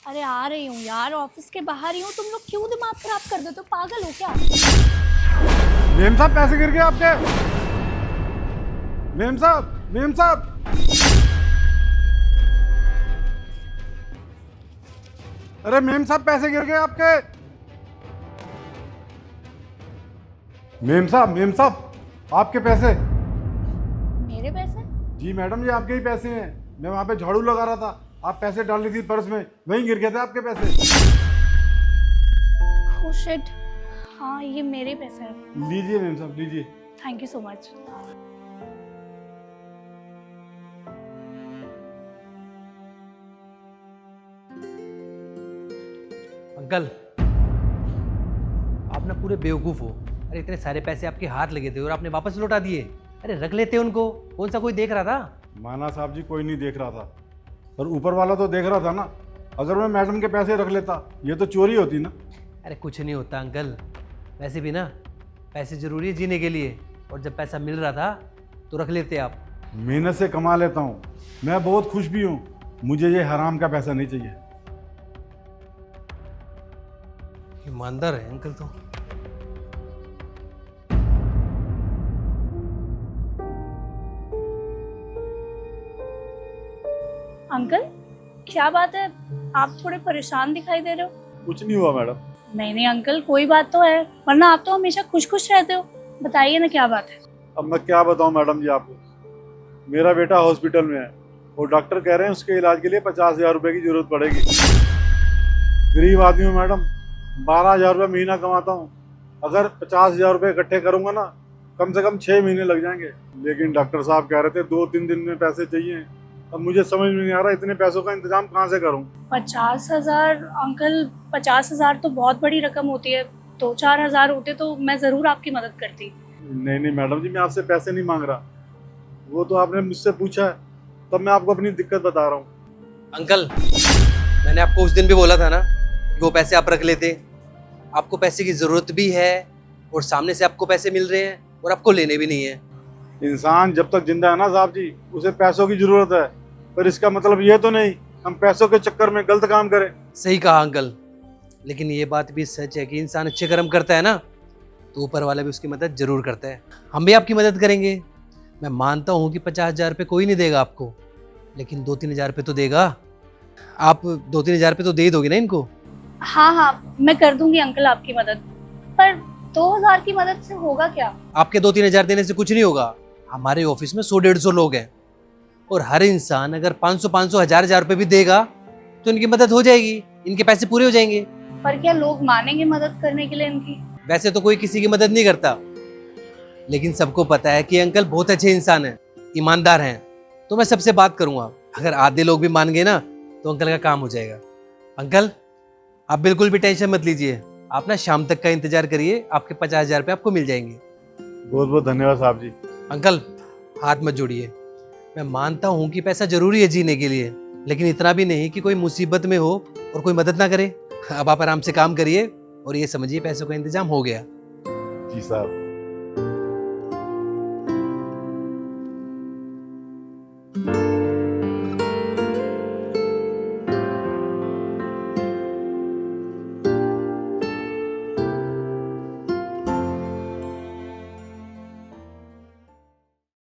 अरे आ रही हूँ यार, ऑफिस के बाहर ही हूँ। तुम लोग क्यों दिमाग खराब कर देते हो? पागल हो क्या? मेम साहब पैसे गिर गए आपके। मेम साहब, मेम साहब। अरे मेम साहब पैसे गिर गए आपके। मेम साहब, मेम साहब आपके पैसे। मेरे पैसे? जी मैडम, ये आपके ही पैसे हैं। मैं वहां पे झाड़ू लगा रहा था, आप पैसे डाल रही थी पर्स में, वहीं गिर गए थे आपके पैसे। ओह शिट, हाँ ये मेरे पैसे हैं। लीजिए मेम साहब, लीजिए। Thank you so much. Uncle, आप ना पूरे बेवकूफ़ हो। अरे इतने सारे पैसे आपके हाथ लगे थे और आपने वापस लौटा दिए। अरे रख लेते उनको, कौन सा कोई देख रहा था? माना साहब जी, कोई नहीं देख रहा था, पर ऊपर वाला तो देख रहा था ना। अगर मैं मैडम के पैसे रख लेता, ये तो चोरी होती ना। अरे कुछ नहीं होता अंकल, वैसे भी ना पैसे ज़रूरी है जीने के लिए, और जब पैसा मिल रहा था तो रख लेते आप। मेहनत से कमा लेता हूँ, मैं बहुत खुश भी हूँ। मुझे ये हराम का पैसा नहीं चाहिए। ईमानदार है अंकल तो। अंकल क्या बात है, आप थोड़े परेशान दिखाई दे रहे हो? कुछ नहीं हुआ मैडम। नहीं नहीं अंकल, कोई बात तो है, वरना आप तो हमेशा खुश खुश रहते हो। बताइए ना क्या बात है। अब मैं क्या बताऊं मैडम जी आपको। मेरा बेटा हॉस्पिटल में है और डॉक्टर कह रहे हैं उसके इलाज के लिए 50,000 रुपए की जरूरत पड़ेगी। गरीब आदमी हूँ मैडम, 12,000 रुपये महीना कमाता हूँ। अगर 50,000 रुपये इकट्ठे करूंगा ना, कम से कम 6 महीने लग जाएंगे। लेकिन डॉक्टर साहब कह रहे थे 2-3 दिन में पैसे चाहिए। अब मुझे समझ में नहीं आ रहा इतने पैसों का इंतजाम कहाँ से करूँ। 50,000? अंकल 50,000 तो बहुत बड़ी रकम होती है। 2-4 हजार होते तो मैं जरूर आपकी मदद करती। नहीं नहीं मैडम जी, मैं आपसे पैसे नहीं मांग रहा। वो तो आपने मुझसे पूछा है, तब मैं आपको अपनी दिक्कत बता रहा हूँ। अंकल, मैंने आपको उस दिन भी बोला था ना कि वो पैसे आप रख लेते। आपको पैसे की ज़रूरत भी है और सामने से आपको पैसे मिल रहे हैं और आपको लेने भी नहीं है। इंसान जब तक जिंदा है ना साहब जी, उसे पैसों की जरूरत है, पर इसका मतलब ये तो नहीं हम पैसों के चक्कर में गलत काम करें। सही कहा अंकल, लेकिन ये बात भी सच है कि इंसान अच्छे कर्म करता है ना तो ऊपर वाला भी उसकी मदद जरूर करता है। हम भी आपकी मदद करेंगे। मैं मानता हूँ कि 50,000 रुपये कोई नहीं देगा आपको, लेकिन 2-3 हज़ार रुपये तो देगा। आप 2-3 हज़ार रुपये तो दे ही दोगे ना इनको? हाँ हाँ, मैं कर दूंगी अंकल आपकी मदद, पर 2,000 की मदद से होगा क्या? आपके 2-3 हज़ार देने से कुछ नहीं होगा। हमारे ऑफिस में 100-150 लोग हैं और हर इंसान अगर 500-500 हज़ार रुपये भी देगा तो इनकी मदद हो जाएगी, इनके पैसे पूरे हो जाएंगे। पर क्या लोग मानेंगे मदद करने के लिए इनकी? वैसे तो कोई किसी की मदद नहीं करता, लेकिन सबको पता है कि अंकल बहुत अच्छे इंसान हैं, ईमानदार हैं। तो मैं सबसे बात करूंगा, अगर आधे लोग भी मान गए ना तो अंकल का काम हो जाएगा। अंकल आप बिल्कुल भी टेंशन मत लीजिए, आप ना शाम तक का इंतजार करिए, आपके 50,000 रुपये आपको मिल जाएंगे। बहुत बहुत धन्यवाद साहब जी। अंकल हाथ मत जोड़िए। मैं मानता हूँ कि पैसा जरूरी है जीने के लिए, लेकिन इतना भी नहीं कि कोई मुसीबत में हो और कोई मदद ना करे। अब आप आराम से काम करिए और ये समझिए पैसों का इंतजाम हो गया। जी साहब।